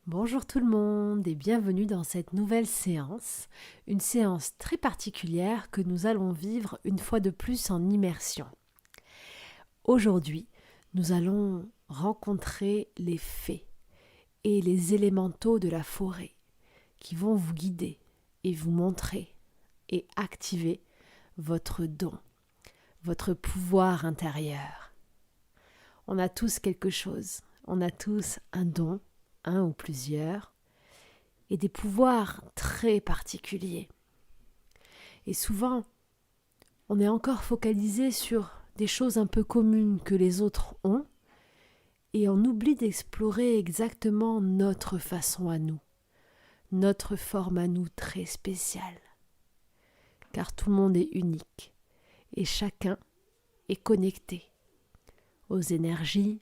Bonjour tout le monde et bienvenue dans cette nouvelle séance, une séance très particulière que nous allons vivre une fois de plus en immersion. Aujourd'hui, nous allons rencontrer les fées et les élémentaux de la forêt qui vont vous guider et vous montrer et activer votre don, votre pouvoir intérieur. On a tous quelque chose, on a tous un don, un ou plusieurs, et des pouvoirs très particuliers. Et souvent, on est encore focalisé sur des choses un peu communes que les autres ont, et on oublie d'explorer exactement notre façon à nous, notre forme à nous très spéciale. Car tout le monde est unique, et chacun est connecté aux énergies,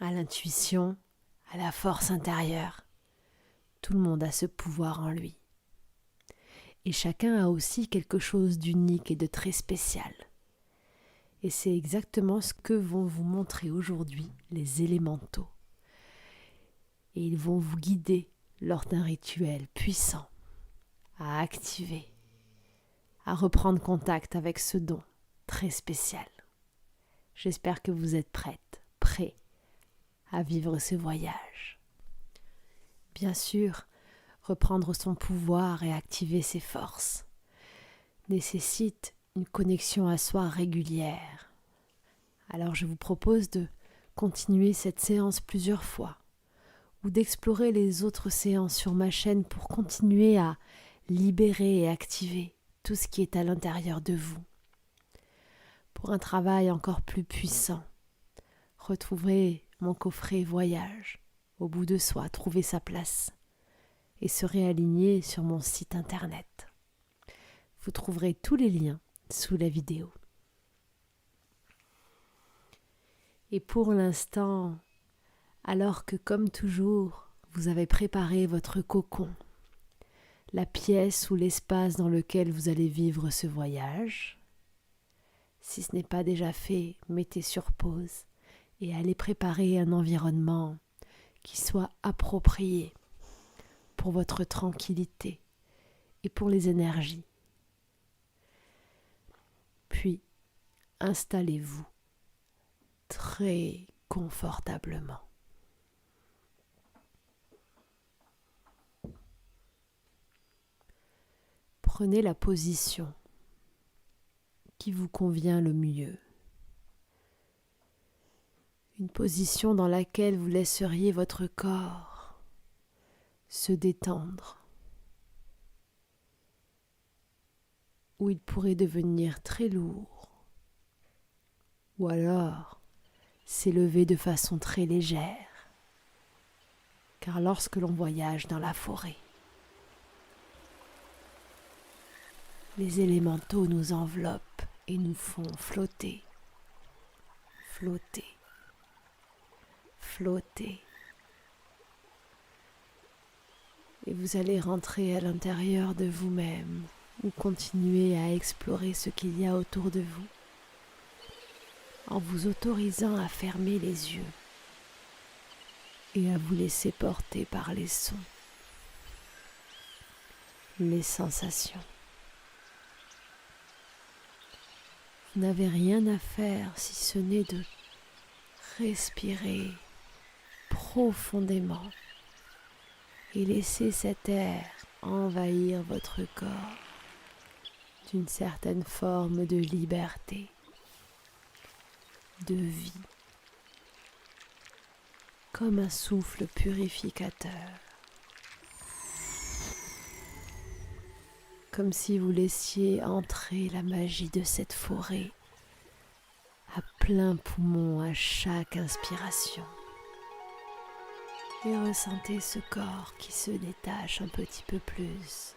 à l'intuition, à la force intérieure. Tout le monde a ce pouvoir en lui. Et chacun a aussi quelque chose d'unique et de très spécial. Et c'est exactement ce que vont vous montrer aujourd'hui les élémentaux. Et ils vont vous guider lors d'un rituel puissant à activer, à reprendre contact avec ce don très spécial. J'espère que vous êtes prêts à vivre ce voyage. Bien sûr, reprendre son pouvoir et activer ses forces nécessite une connexion à soi régulière. Alors je vous propose de continuer cette séance plusieurs fois ou d'explorer les autres séances sur ma chaîne pour continuer à libérer et activer tout ce qui est à l'intérieur de vous. Pour un travail encore plus puissant, retrouverez mon coffret voyage au bout de soi, trouver sa place et se réaligner sur mon site internet. Vous trouverez tous les liens sous la vidéo. Et pour l'instant, alors que comme toujours, vous avez préparé votre cocon, la pièce ou l'espace dans lequel vous allez vivre ce voyage, si ce n'est pas déjà fait, mettez sur pause et allez préparer un environnement qui soit approprié pour votre tranquillité et pour les énergies. Puis, installez-vous très confortablement. Prenez la position qui vous convient le mieux. Une position dans laquelle vous laisseriez votre corps se détendre, où il pourrait devenir très lourd, ou alors s'élever de façon très légère, car lorsque l'on voyage dans la forêt, les élémentaux nous enveloppent et nous font flotter, flotter, flotter. Et vous allez rentrer à l'intérieur de vous-même ou continuer à explorer ce qu'il y a autour de vous en vous autorisant à fermer les yeux et à vous laisser porter par les sons, les sensations. Vous n'avez rien à faire si ce n'est de respirer profondément et laisser cet air envahir votre corps d'une certaine forme de liberté, de vie, comme un souffle purificateur, comme si vous laissiez entrer la magie de cette forêt à plein poumon à chaque inspiration. Et ressentez ce corps qui se détache un petit peu plus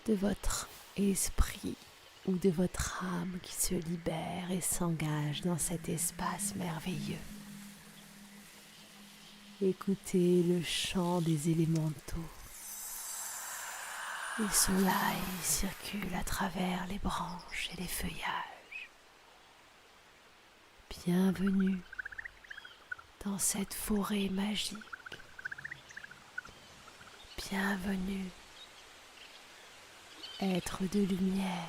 de votre esprit ou de votre âme qui se libère et s'engage dans cet espace merveilleux. Écoutez le chant des élémentaux. Ils sont là et ils circulent à travers les branches et les feuillages. Bienvenue dans cette forêt magique. Bienvenue, être de lumière,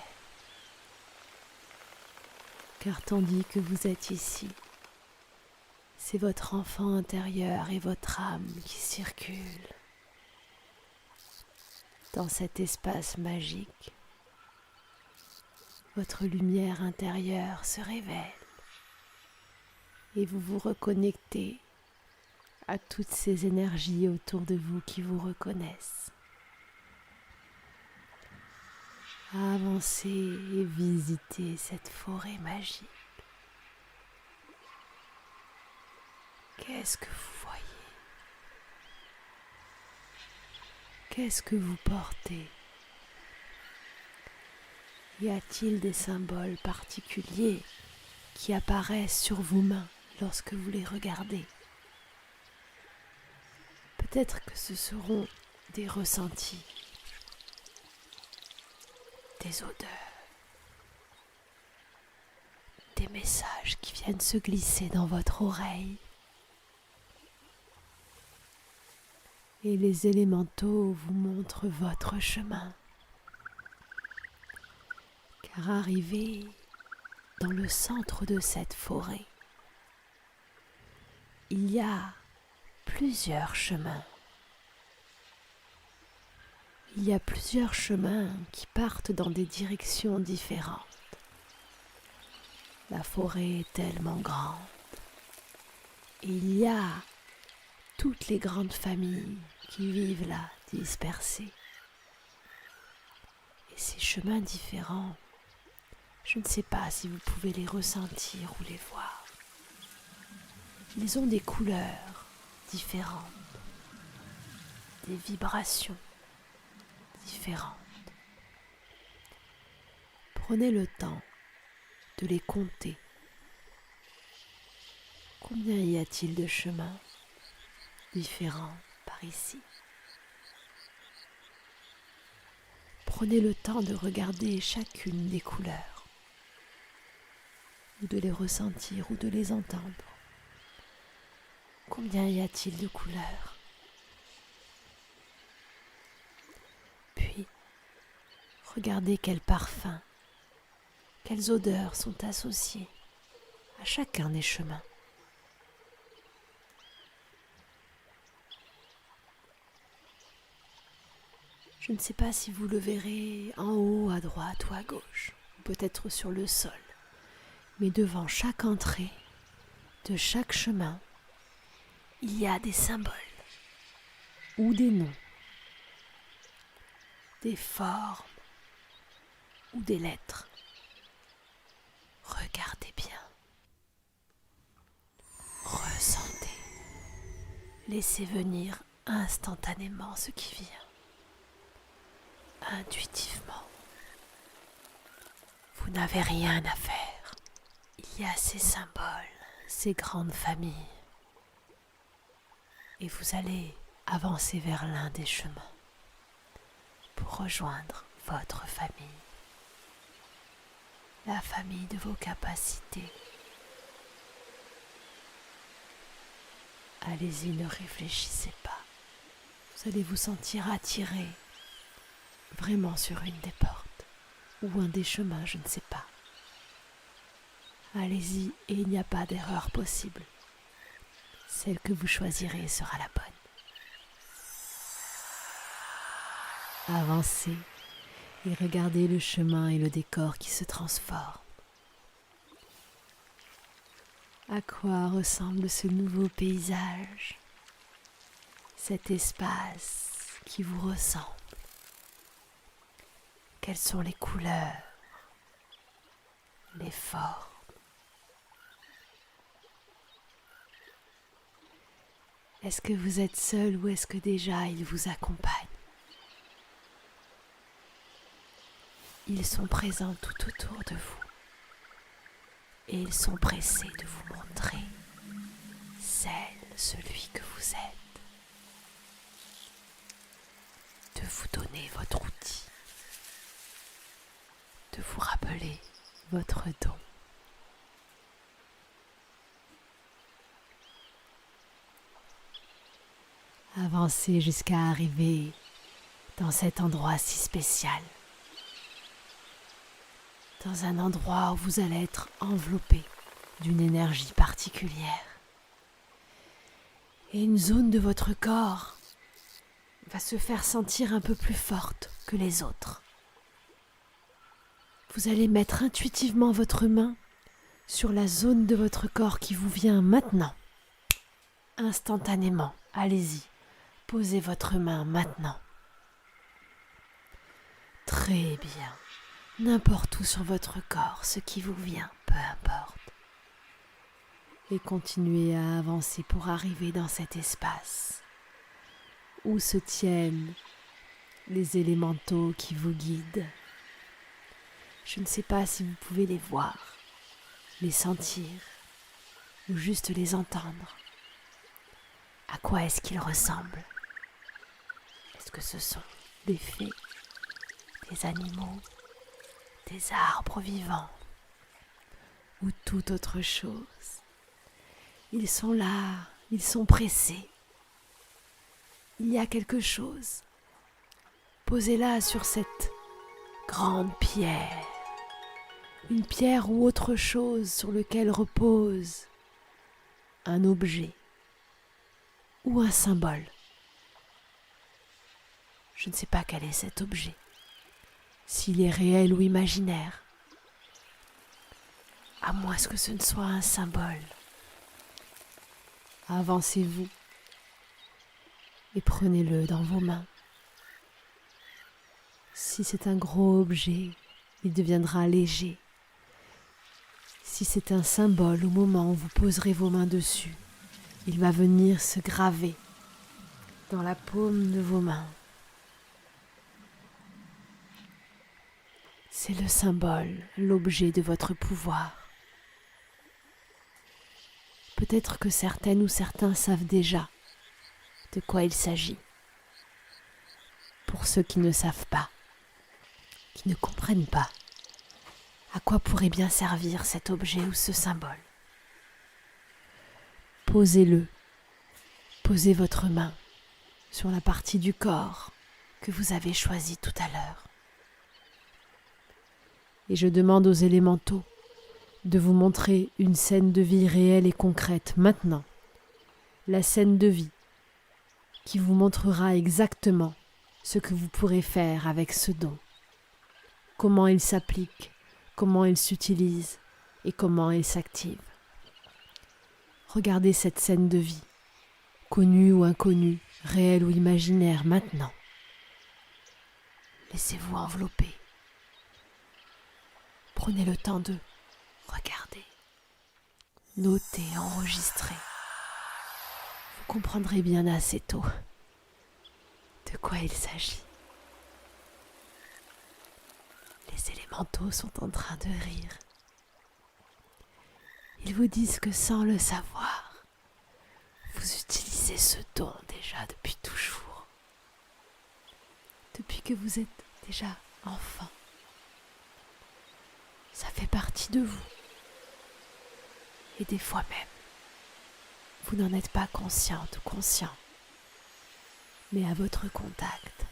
car tandis que vous êtes ici, c'est votre enfant intérieur et votre âme qui circulent dans cet espace magique. Votre lumière intérieure se révèle et vous vous reconnectez à toutes ces énergies autour de vous qui vous reconnaissent. Avancez et visitez cette forêt magique. Qu'est-ce que vous voyez? Qu'est-ce que vous portez? Y a-t-il des symboles particuliers qui apparaissent sur vos mains lorsque vous les regardez? Peut-être que ce seront des ressentis, des odeurs, des messages qui viennent se glisser dans votre oreille. Et les élémentaux vous montrent votre chemin. Car arrivé dans le centre de cette forêt, il y a plusieurs chemins. Il y a plusieurs chemins qui partent dans des directions différentes. La forêt est tellement grande. Et il y a toutes les grandes familles qui vivent là, dispersées. Et ces chemins différents, je ne sais pas si vous pouvez les ressentir ou les voir. Ils ont des couleurs différentes, des vibrations différentes. Prenez le temps de les compter. Combien y a-t-il de chemins différents par ici? Prenez le temps de regarder chacune des couleurs, ou de les ressentir, ou de les entendre. Combien y a-t-il de couleurs? Puis, regardez quels parfums, quelles odeurs sont associées à chacun des chemins. Je ne sais pas si vous le verrez en haut, à droite ou à gauche, ou peut-être sur le sol, mais devant chaque entrée de chaque chemin, il y a des symboles ou des noms, des formes ou des lettres. Regardez bien, ressentez, laissez venir instantanément ce qui vient. Intuitivement. Vous n'avez rien à faire. Il y a ces symboles, ces grandes familles. Et vous allez avancer vers l'un des chemins pour rejoindre votre famille. La famille de vos capacités. Allez-y, ne réfléchissez pas. Vous allez vous sentir attiré vraiment sur une des portes ou un des chemins, je ne sais pas. Allez-y et il n'y a pas d'erreur possible. Celle que vous choisirez sera la bonne. Avancez et regardez le chemin et le décor qui se transforment. À quoi ressemble ce nouveau paysage? Cet espace qui vous ressemble? Quelles sont les couleurs, les formes? Est-ce que vous êtes seul ou est-ce que déjà ils vous accompagnent? Ils sont présents tout autour de vous et ils sont pressés de vous montrer celui que vous êtes, de vous donner votre outil, de vous rappeler votre don. Avancez jusqu'à arriver dans cet endroit si spécial. Dans un endroit où vous allez être enveloppé d'une énergie particulière. Et une zone de votre corps va se faire sentir un peu plus forte que les autres. Vous allez mettre intuitivement votre main sur la zone de votre corps qui vous vient maintenant. Instantanément, allez-y, posez votre main maintenant. Très bien, n'importe où sur votre corps, ce qui vous vient, peu importe. Et continuez à avancer pour arriver dans cet espace où se tiennent les élémentaux qui vous guident. Je ne sais pas si vous pouvez les voir, les sentir ou juste les entendre. À quoi est-ce qu'ils ressemblent? Est-ce que ce sont des fées, des animaux, des arbres vivants ou toute autre chose? Ils sont là, ils sont pressés. Il y a quelque chose. Posez-la sur cette grande pierre. Une pierre ou autre chose sur laquelle repose un objet ou un symbole. Je ne sais pas quel est cet objet, s'il est réel ou imaginaire, à moins que ce ne soit un symbole. Avancez-vous et prenez-le dans vos mains. Si c'est un gros objet, il deviendra léger. Si c'est un symbole, au moment où vous poserez vos mains dessus, il va venir se graver dans la paume de vos mains. C'est le symbole, l'objet de votre pouvoir. Peut-être que certaines ou certains savent déjà de quoi il s'agit. Pour ceux qui ne savent pas, qui ne comprennent pas, à quoi pourrait bien servir cet objet ou ce symbole? Posez-le, posez votre main sur la partie du corps que vous avez choisie tout à l'heure. Et je demande aux élémentaux de vous montrer une scène de vie réelle et concrète maintenant. La scène de vie qui vous montrera exactement ce que vous pourrez faire avec ce don. Comment il s'applique, comment il s'utilise et comment il s'active. Regardez cette scène de vie, connue ou inconnue, réelle ou imaginaire maintenant. Laissez-vous envelopper. Prenez le temps de regarder, noter, enregistrer. Vous comprendrez bien assez tôt de quoi il s'agit. Les élémentaux sont en train de rire. Ils vous disent que sans le savoir, vous utilisez ce don déjà depuis toujours. Depuis que vous êtes déjà enfant. Ça fait partie de vous. Et des fois même, vous n'en êtes pas consciente ou conscient. Mais à votre contact,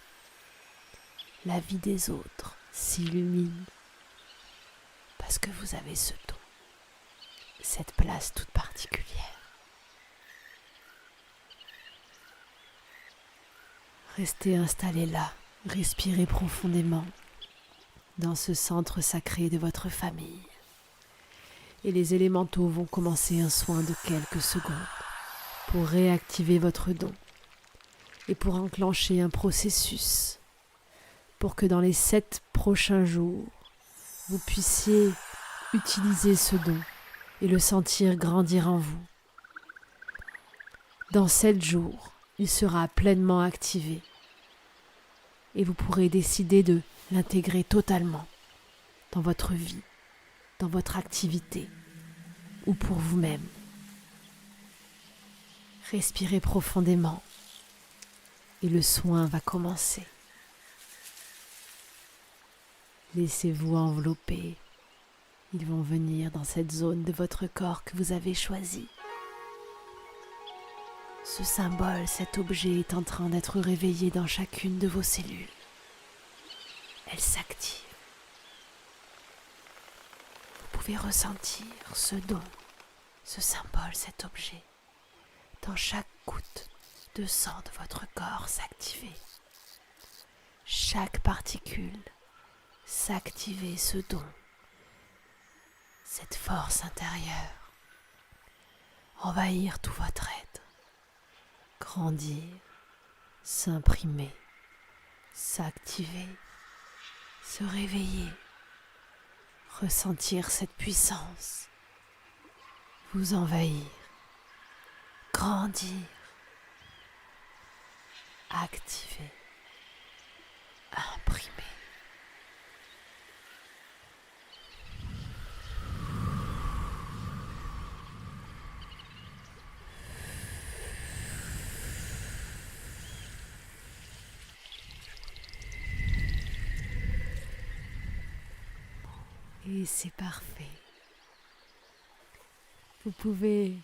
la vie des autres s'illumine parce que vous avez ce don, cette place toute particulière. Restez installé là, respirez profondément dans ce centre sacré de votre famille. Et les élémentaux vont commencer un soin de quelques secondes pour réactiver votre don et pour enclencher un processus pour que dans les 7 prochains jours, vous puissiez utiliser ce don et le sentir grandir en vous. Dans 7 jours, il sera pleinement activé et vous pourrez décider de l'intégrer totalement dans votre vie, dans votre activité ou pour vous-même. Respirez profondément et le soin va commencer. Laissez-vous envelopper. Ils vont venir dans cette zone de votre corps que vous avez choisie. Ce symbole, cet objet est en train d'être réveillé dans chacune de vos cellules. Elle s'active. Vous pouvez ressentir ce don, ce symbole, cet objet, dans chaque goutte de sang de votre corps s'activer. Chaque particule s'activer, ce don, cette force intérieure, envahir tout votre être, grandir, s'imprimer, s'activer, se réveiller, ressentir cette puissance, vous envahir, grandir, activer, imprimer. Et c'est parfait. Vous pouvez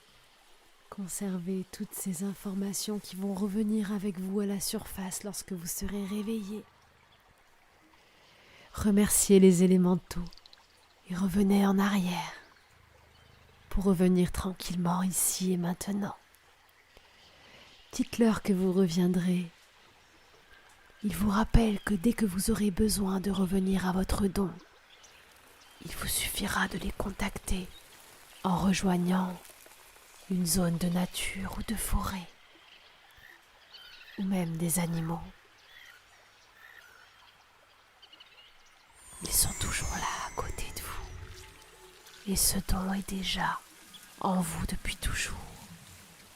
conserver toutes ces informations qui vont revenir avec vous à la surface lorsque vous serez réveillé. Remerciez les élémentaux et revenez en arrière pour revenir tranquillement ici et maintenant. Dites-leur que vous reviendrez. Ils vous rappellent que dès que vous aurez besoin de revenir à votre don, il vous suffira de les contacter en rejoignant une zone de nature ou de forêt, ou même des animaux. Ils sont toujours là à côté de vous. Et ce don est déjà en vous depuis toujours.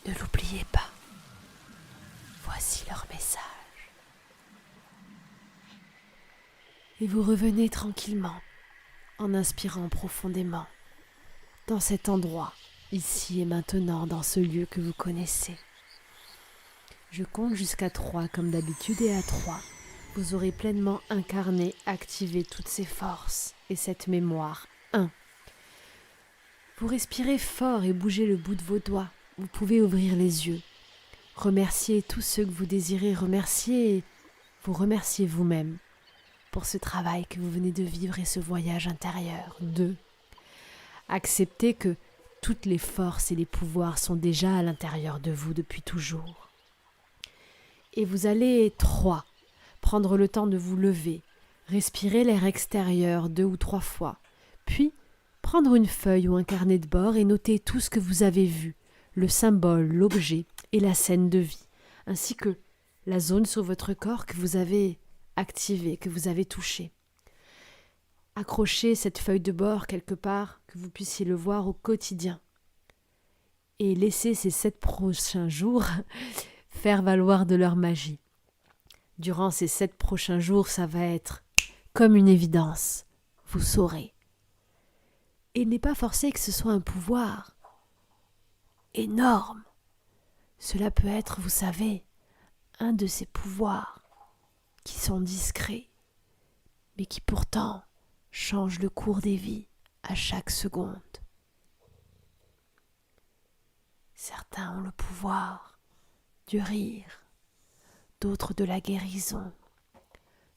Ne l'oubliez pas. Voici leur message. Et vous revenez tranquillement en inspirant profondément dans cet endroit, ici et maintenant, dans ce lieu que vous connaissez. Je compte jusqu'à 3 comme d'habitude et à 3, vous aurez pleinement incarné, activé toutes ces forces et cette mémoire. 1. Vous respirez fort et bougez le bout de vos doigts. Vous pouvez ouvrir les yeux. Remerciez tous ceux que vous désirez remercier et vous remerciez vous-même pour ce travail que vous venez de vivre et ce voyage intérieur. 2. Acceptez que toutes les forces et les pouvoirs sont déjà à l'intérieur de vous depuis toujours. Et vous allez 3. Prendre le temps de vous lever, respirer l'air extérieur 2 ou 3 fois, puis prendre une feuille ou un carnet de bord et noter tout ce que vous avez vu, le symbole, l'objet et la scène de vie, ainsi que la zone sur votre corps que vous avez activée, que vous avez touchée. Accrochez cette feuille de bord quelque part, que vous puissiez le voir au quotidien. Et laissez ces 7 prochains jours faire valoir de leur magie. Durant ces 7 prochains jours, ça va être comme une évidence. Vous saurez. Et il n'est pas forcé que ce soit un pouvoir énorme. Cela peut être, vous savez, un de ces pouvoirs qui sont discrets, mais qui pourtant changent le cours des vies à chaque seconde. Certains ont le pouvoir du rire, d'autres de la guérison,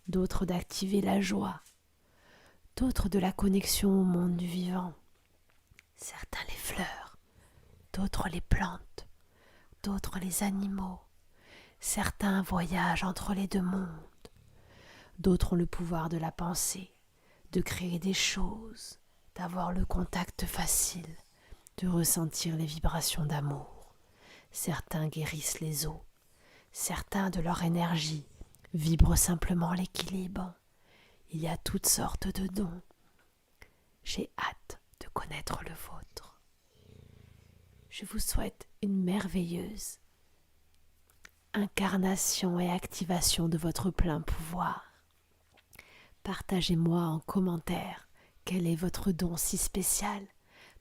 d'autres d'activer la joie, d'autres de la connexion au monde du vivant. Certains les fleurs, d'autres les plantes, d'autres les animaux. Certains voyagent entre les deux mondes. D'autres ont le pouvoir de la pensée, de créer des choses, d'avoir le contact facile, de ressentir les vibrations d'amour. Certains guérissent les os. Certains de leur énergie vibrent simplement l'équilibre. Il y a toutes sortes de dons. J'ai hâte de connaître le vôtre. Je vous souhaite une merveilleuse incarnation et activation de votre plein pouvoir. Partagez-moi en commentaire quel est votre don si spécial.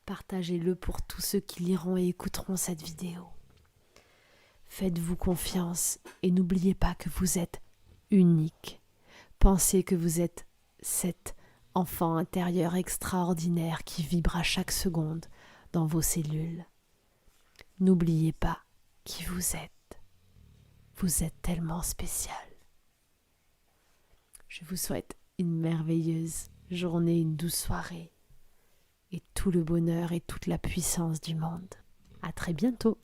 Partagez-le pour tous ceux qui liront et écouteront cette vidéo. Faites-vous confiance et n'oubliez pas que vous êtes unique. Pensez que vous êtes cet enfant intérieur extraordinaire qui vibre à chaque seconde dans vos cellules. N'oubliez pas qui vous êtes. Vous êtes tellement spécial. Je vous souhaite une merveilleuse journée, une douce soirée et tout le bonheur et toute la puissance du monde. À très bientôt.